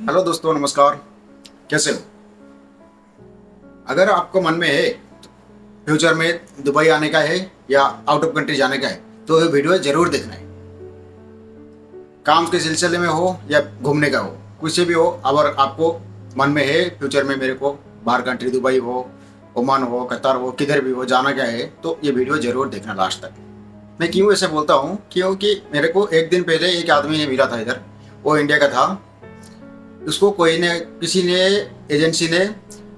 Hello दोस्तों, नमस्कार। कैसे हो? अगर आपको मन में है फ्यूचर में दुबई आने का है या आउट ऑफ कंट्री जाने का है तो ये वीडियो जरूर देखना है। काम के सिलसिले में हो या घूमने का हो, कुछ भी हो, अगर आपको मन में है फ्यूचर में मेरे को बाहर कंट्री, दुबई हो, ओमान हो, कतर हो, किधर भी हो जाना क्या है, तो ये वीडियो जरूर देखना लास्ट तक। मैं क्यों ऐसे बोलता हूँ? क्योंकि मेरे को एक दिन पहले एक आदमी ने मिला था इधर। वो इंडिया का था। उसको कोई ने, किसी ने, एजेंसी ने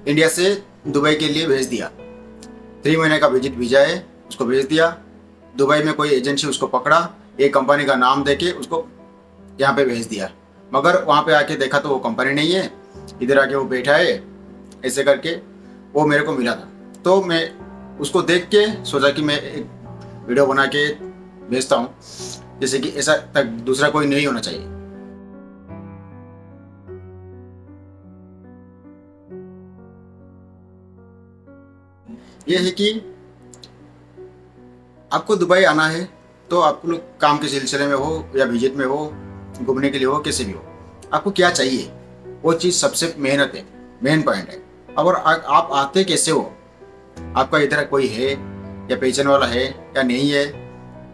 इंडिया से दुबई के लिए भेज दिया। 3 महीने का विजिट वीजा है, उसको भेज दिया। दुबई में कोई एजेंसी उसको पकड़ा, एक कंपनी का नाम देके उसको यहाँ पे भेज दिया। मगर वहाँ पे आके देखा तो वो कंपनी नहीं है, इधर आके वो बैठा है। ऐसे करके वो मेरे को मिला था। तो मैं उसको देख के सोचा कि मैं एक वीडियो बना के भेजता हूँ, जैसे कि ऐसा तक दूसरा कोई नहीं होना चाहिए। ये है कि आपको दुबई आना है तो आपको लोग काम के सिलसिले में हो या विजिट में हो, घूमने के लिए हो, कैसे भी हो, आपको क्या चाहिए वो चीज़ सबसे मेहनत है, मेन पॉइंट है। और आप आते कैसे हो, आपका इधर कोई है या पहचान वाला है या नहीं है,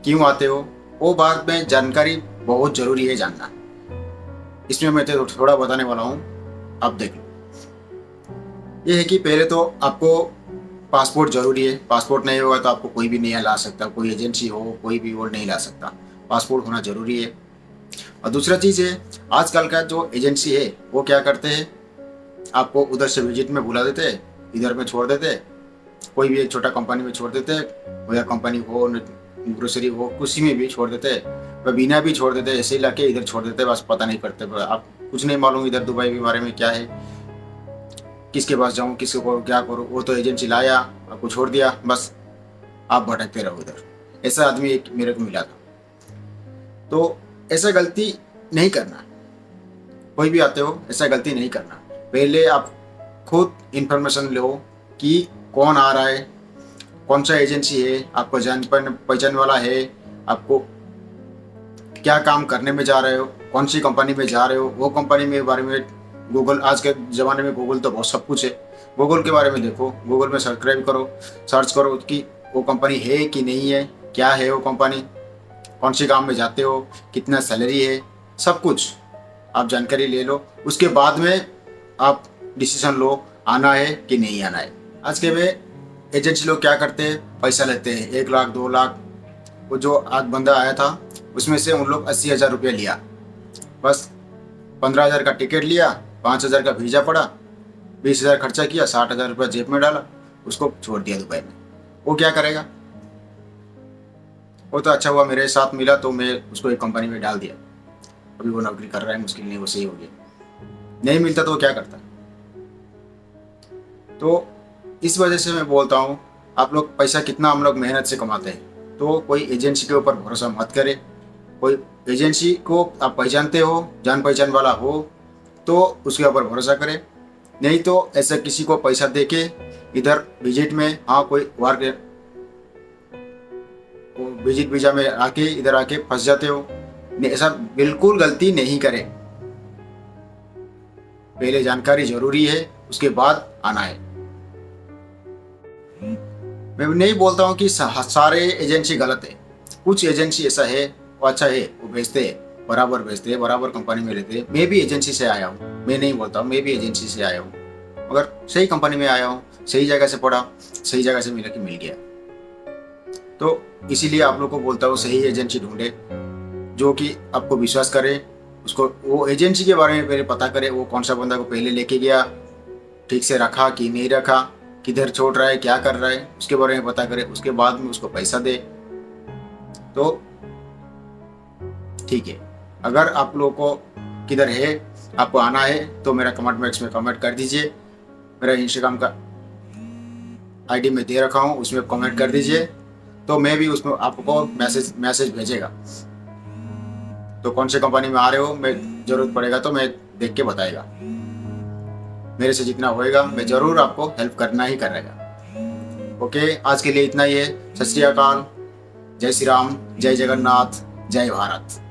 क्यों आते हो, वो बात में जानकारी बहुत ज़रूरी है जानना। इसमें मैं तो थोड़ा बताने वाला हूँ, आप देख लो। ये है कि पहले तो आपको पासपोर्ट जरूरी है। पासपोर्ट नहीं होगा तो आपको कोई भी नहीं ला सकता, कोई एजेंसी हो, कोई भी वो नहीं ला सकता। पासपोर्ट होना जरूरी है। और दूसरा चीज़ है, आजकल का जो एजेंसी है वो क्या करते हैं, आपको उधर से विजिट में बुला देते हैं, इधर में छोड़ देते हैं, कोई भी एक छोटा कंपनी में छोड़ देते हैं, या कंपनी हो, ग्रोसरी हो, किसी में भी छोड़ देते हैं, वह बिना भी छोड़ देते हैं, ऐसे ही ला के इधर छोड़ देते हैं। बस पता नहीं करते, आप कुछ नहीं मालूम इधर दुबई के बारे में क्या है, किसके पास जाऊँ, किसके को क्या करूँ। वो तो एजेंसी लाया, आपको छोड़ दिया, बस आप भटकते रहो इधर। ऐसा आदमी एक मेरे को मिला था। तो ऐसा गलती नहीं करना, कोई भी आते हो ऐसा गलती नहीं करना। पहले आप खुद इंफॉर्मेशन लो कि कौन आ रहा है, कौन सा एजेंसी है, आपको जान पहचान वाला है, आपको क्या काम करने में जा रहे हो, कौन सी कंपनी में जा रहे हो, वो कंपनी में बारे में गूगल, आज के ज़माने में गूगल तो बहुत सब कुछ है। गूगल के बारे में देखो, गूगल में सब्सक्राइब करो, सर्च करो कि वो कंपनी है कि नहीं है, क्या है वो कंपनी, कौन से काम में जाते हो, कितना सैलरी है, सब कुछ आप जानकारी ले लो। उसके बाद में आप डिसीजन लो आना है कि नहीं आना है। आज के में एजेंसी लोग क्या करते हैं, पैसा लेते हैं 1 लाख 2 लाख। वो जो आज बंदा आया था उसमें से उन लोग 80,000 रुपये लिया, बस 15,000 का टिकट लिया, 5,000 का वीजा पड़ा, 20,000 खर्चा किया, 60,000 रुपये जेब में डाला, उसको छोड़ दिया दुबई में। वो क्या करेगा? वो तो अच्छा हुआ मेरे साथ मिला तो मैं उसको एक कंपनी में डाल दिया, अभी वो नौकरी कर रहा है, मुश्किल नहीं, वो सही हो गया। नहीं मिलता तो वो क्या करता? तो इस वजह से मैं बोलता हूँ, आप लोग पैसा कितना हम लोग मेहनत से कमाते हैं, तो कोई एजेंसी के ऊपर भरोसा मत करें। कोई एजेंसी को आप पहचानते हो, जान पहचान वाला हो तो उसके ऊपर भरोसा करें, नहीं तो ऐसा किसी को पैसा देके इधर विजिट में, हाँ कोई वर्क विजिट वीजा में आके इधर आके फंस जाते हो। ऐसा बिल्कुल गलती नहीं करें। पहले जानकारी जरूरी है, उसके बाद आना है। मैं नहीं बोलता हूँ कि सारे एजेंसी गलत है, कुछ एजेंसी ऐसा है वो अच्छा है, वो भेजते हैं, बराबर भेजते हैं, बराबर कंपनी में रहते हैं। मैं भी एजेंसी से आया हूँ, मैं नहीं बोलता हूँ, मैं भी एजेंसी से आया हूँ, मगर सही कंपनी में आया हूँ, सही जगह से पढ़ा, सही जगह से मिल गया। तो इसीलिए आप लोग को बोलता हूँ, सही एजेंसी ढूंढे जो कि आपको विश्वास करे। उसको वो एजेंसी के बारे में पहले पता करे, वो कौन सा बंदा को पहले लेके गया, ठीक से रखा कि नहीं रखा, किधर छोड़ रहा है, क्या कर रहा है, उसके बारे में पता करे। उसके बाद में उसको पैसा दे तो ठीक है। अगर आप लोगों को किधर है, आपको आना है तो मेरा कमेंट बॉक्स में कमेंट कर दीजिए। मेरा इंस्टाग्राम का आईडी में दे रखा हूँ, उसमें कमेंट कर दीजिए, तो मैं भी उसमें आपको मैसेज भेजेगा। तो कौन से कंपनी में आ रहे हो, मैं जरूरत पड़ेगा तो मैं देख के बताएगा। मेरे से जितना होएगा मैं जरूर आपको हेल्प करना ही करेगा। ओके, आज के लिए इतना ही है। सत श्री अकाल, जय श्री राम, जय जगन्नाथ, जय भारत।